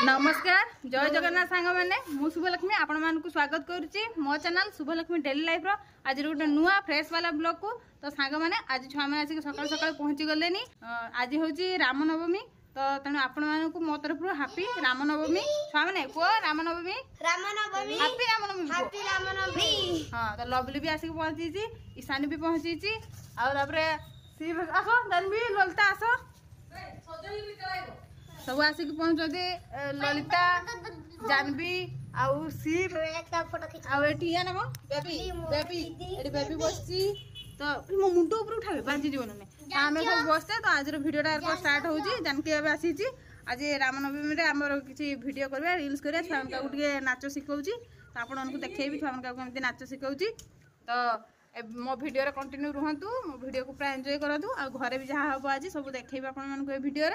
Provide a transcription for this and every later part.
नमस्कार जय जगन्नाथ सांग मैंने मु शुभलक्ष्मी आपण मानक स्वागत करुच्ची मो चैनल शुभलक्ष्मी डेली लाइफ रो आज गोटे नुआ फ्रेश वाला ब्लॉग को तो सांग मैंने आज छुआ मैंने आसिक सकाल सकाल पहुंची गले आज हूँ रामनवमी तो तेणु आपण मानक मो तरफ हापी रामनवमी छुआ मैंने को रामनवमी हापी रामनवमी हाँ तो लवली भी आसिक पहुंची ईशानी भी पहुंची आसो जानवी ललिता आसो सब आसिक पहुंचते ललिता जानवी आउ शिव आठिया ना बेबी बेबी बेबी बसची तो मो मुंड ऊपर उठावे बांधी जीवन में आम सब बसते तो आज भिडियोटा स्टार्ट होची जानकी आसी आज रामनवमी में आमर किसी भिडियो करवा रील्स करवा छुआ टे नाच शिखाऊँ तो आपको देखी छुआ कमी नाच शिखाऊँ तो मो भिडियो कंटिन्यू रुहतु मो भिडियो को पूरा एंजॉय करूँ आ घरे भी जहाँ हम आज सब देखी भिडियो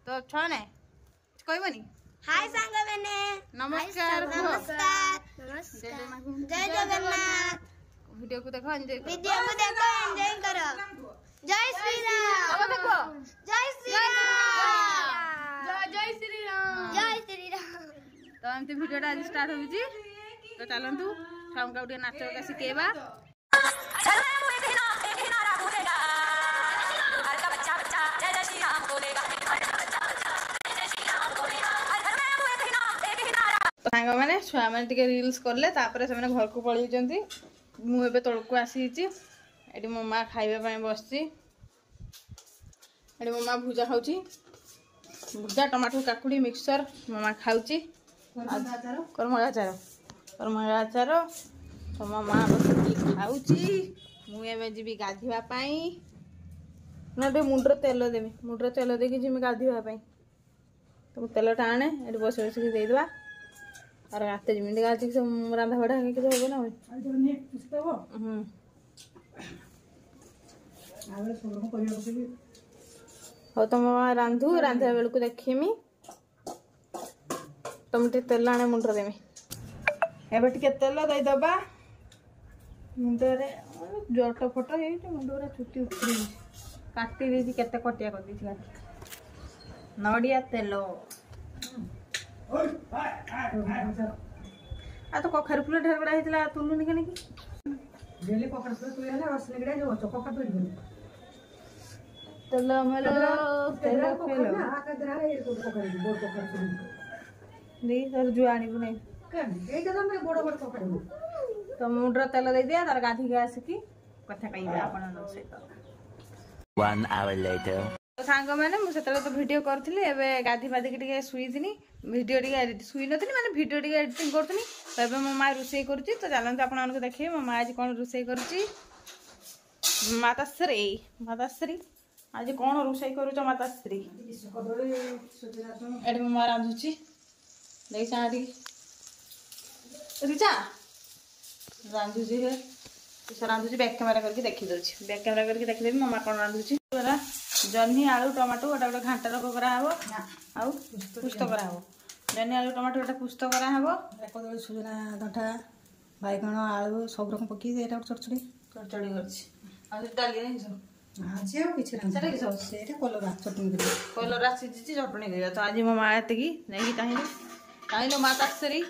तो छुआ ने कहबनी हाय सांग मैंने नमस्कार जय जगन्नाथ वीडियो को देखो एंजॉय करो वीडियो को देखो एंजॉय करो जय श्री राम अब देखो जय श्री राम जय श्री राम जय श्री राम तो एमती वीडियोटा आज स्टार्ट होची तो चलंतु छाउका उठे नाच का सिखेबा सांग मैंने छुआ मैंने रील्स कले से घर को पलि मुझे तौक को आसी मो माँ खाइबा बस मो माँ भुजा खाऊ भुजा टमाटो काकुड़ी मिक्सचर मो माँ खाऊ करमंगा आचार तो मो माँ बस खाऊ मुझे जी गाधवाई ना मुंडर तेल देवी मुंडर तेल देकी जी गाधवाई तो तेल टा आने ये बस बस देदेबा और रात जमी आज रांधा बड़ा किसी हम ना हाँ तुम रांधु रांधा बेलू देखमी तुम टे तेल आने मुंडर देमी एबे टिके तेल देदबा मुंडरे जट फट मुंडरा चुटी उठी काटी देती केते कटिया कर दी नड़िया तेल आ तो कखार फुल ढेर बड़ा होता तुलुनी कहीं डेली कखार फुल तुले असली गड़ा जो चोका तो तेल मेलो तेल फेल आका दरा रे को कखार बोर कखार फुल दे सर जो आनी नहीं कन ए जगह में बड़ बड़ कखार तो मुंडर तेल दे दिया तार गाधी के आसिकी कथा कहिबा आपन सहित 1 hour later तो सांग मैंने मुझे तो वीडियो करी एवं गाधी बाधिक शुई भिडियो शुई नी मैंने भिडियो एडिटिंग करी तो ये मो माँ रोसे कर तो चलते आप देखिए मो माँ आज कौन रोसे कर माताश्री आज कौन रोसे कर माताश्री ये मो माँ रांधुची रिचा रांधुची रांधुची बैक कैमेरा करके देखी दूसरी बैक कैमेरा करके देखीदेवी मो माँ कौन रांधुची जह्नी आलू टमाटो गोटे गोटे घाटा रक कराव आउ पुस्त कराव जह्नी आलू टमाटो गोटे पुस्त कराव कदली सुजना दंटा बैगण आलू सब रकम पकी चढ़चड़ी चढ़चड़ी कर डाली आज कि कलरा चटनी कलरा सीझी चटनी कर तो आज मो माँ एतिकी नहीं चाहिए माताश्री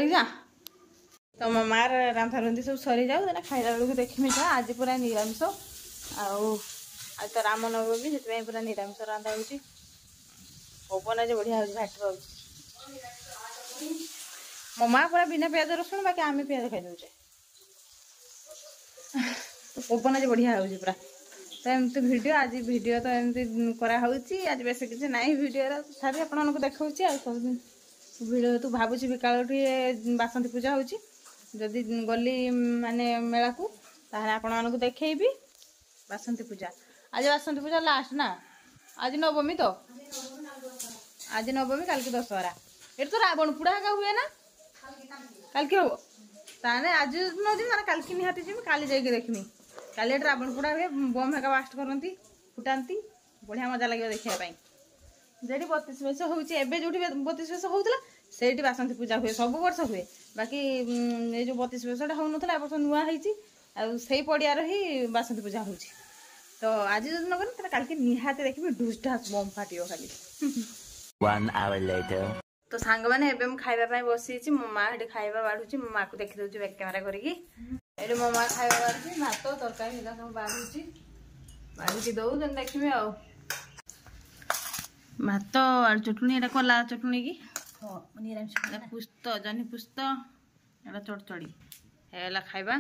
जा तो मो माँ रांधा रुंधी सब सरी जाऊ खाइला बेलू देखी आज पूरा निरामिष आज तो रामनवमी से पूरा निरामिष रांधा हो पवन आज बढ़िया भाटर मो माँ पूरा बिना प्याज रसुण बाकी आम प्याज खाई दे तो पवन आज बढ़िया हो पूरा तो एमती भिडियो आज भिडियो तो एमती कराई आज बेस किसी ना भिडियो तथापि आपको देखा सब भिडियो तू भावुची बिकाल बासंती पूजा होदी गली माने मेला को आपको देखी बासंती पूजा आज बासंती पूजा लास्ट ना आज नवमी तो आज नवमी कल की दशहरा ये तो रावण पुड़ा का हुए ना कल की हम ताने आज न जी मैंने कल की निहाती जी काली जाइए देखमी काली रावण पुड़ा हुए बम हेका बास्ट करती फुटाती बढ़िया मजा लगे देखापी जेटी 32 वर्ष होती जो 32 वर्ष होता से बासंती पूजा हुए सब वर्ष हुए बाकी ये जो 32 वर्षटा हो ना वर्ष नुआ से पड़ियार ही बासंती पूजा हो तो आज जो न कल के निहाती देखिए ढूस ढास बम फाटियो खाली 1 hour later. तो सांग मैंने एवं खाइबा बसी मो माँ ये खाइबा बाढ़ुची मो माँ को देखी दूसरी बैक कैमेरा करके ये मो माँ खाइबा बाढ़ुची भात तरकारी सब बाढ़ुची बाढ़ी दौ देन देखिए आ भात आलू चटनी एटा कला चटनी की पुस्त जनी पुस्त एटा चड़चड़ी है खाइबा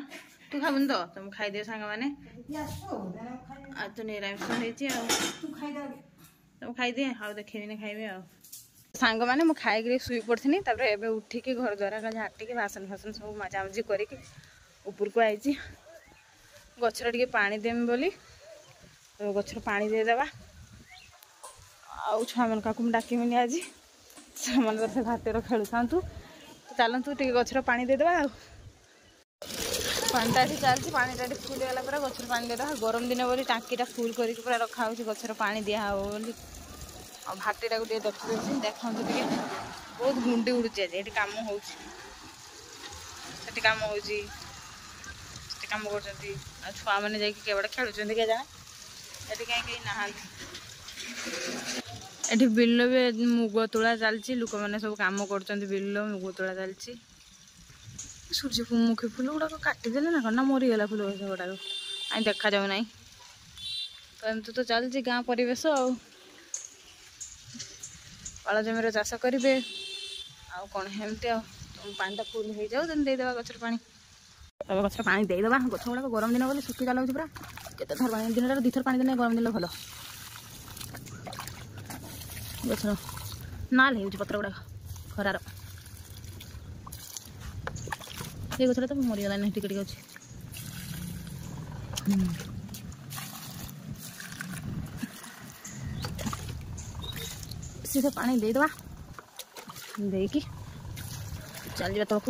तू खाबुन तो तुम खाइदे सांग मैंने आज तो निरामिष तुम खाइदे आउ देखेबी खाइबे आ सांग मैंने मुझे खाई शुई पड़ी एवं उठिकी घर द्वारा झाटिकी बासन फासन सब मजामजी करके ऊपर को आई गचर टे पा देमी बोली तो गचर पा देदेबा आउ छुआ मन का डाकमी आज से भातर खेलु था तो चलतु टे गचर पा देदेबा पानीटा ये चलती पानीटा फुल गला पूरा गचर पा देदेबा गरम दिन बोली टाँकीटा फुल करके पूरा रखा हो गचर पा दिया बोली आ भाटीटा को देखिए देखा बहुत गुंडी उड़ुची आज ये कम हो कम हो कम कर छुआ मैंने जाके खेलुं क्या जाने ये कहीं ना ये बिल भी मुग तोड़ा चलती लोक मैंने सब कम कर बिल मुग तोड़ा चलती सूर्यमुखी फुल गुड़ाक काटिदेले ना कौन मरीगला फुल गछ गुड़ाक आई देखा जाऊ ना तो एमती तो चलती गाँ परिवेश पाल जमीर चाष करेंगे आउ कौन हेमती पानीटा फुल हो जाऊ देन देदेबा गचर पानी तब गचर पानी देदेबा गछ गुड़ाक गरम दिन बोली सुखी चलाऊँ पूरा केते थर पानी दिन दुथर पानी देने गरम दिन भल गचर नाल हो पत्र गुड़ाक खरार ये गचर तो मरीगलानी टिके टिके अच्छे सीधे पानी देदेबा देकी चल जा तक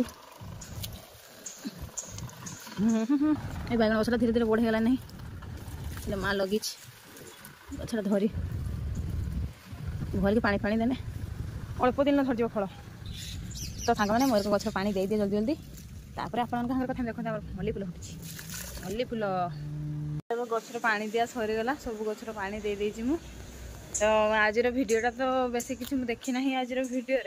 ये बैगन गछटा धीरे धीरे बढ़ीगला नहीं माँ लगी गछटा धरी भर के पानी फाणी देने अल्प दिन धरज फल तो सांग मैंने मोर गछ पानी दे दिए जल्दी जल्दी तापर आपन कथा देखते मल्ली फुल फुटी मल्ली फुल गछर पानी दिया सरीगला सब गछर पानी दे देछि मु तो आज भिडटा तो बेसी किसी देखी ना आज भिडियो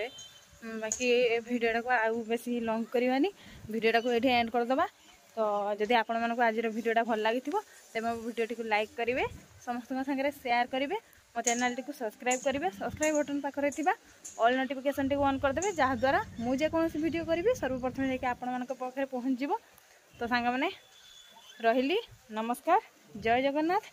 बाकी भिडियोटा को आउ बेसी लंग करवानी भिडियोटा को ये एंड करदे तो जदि आपण मानक आज भिडियोटा भल लगी तेज मो भिडियोटी को लाइक करेंगे समस्त सागर शेयर करेंगे मो चैनल टी सब्सक्राइब करेंगे सब्सक्राइब बटन पाखे ऑल नोटिफिकेशन टी ऑन करदे जहाँद्वारा मुझे कौन भिडियो करी सर्वप्रथम जाकि आपण पाखे पहुँच तो सांग मैंने रही नमस्कार जय जगन्नाथ।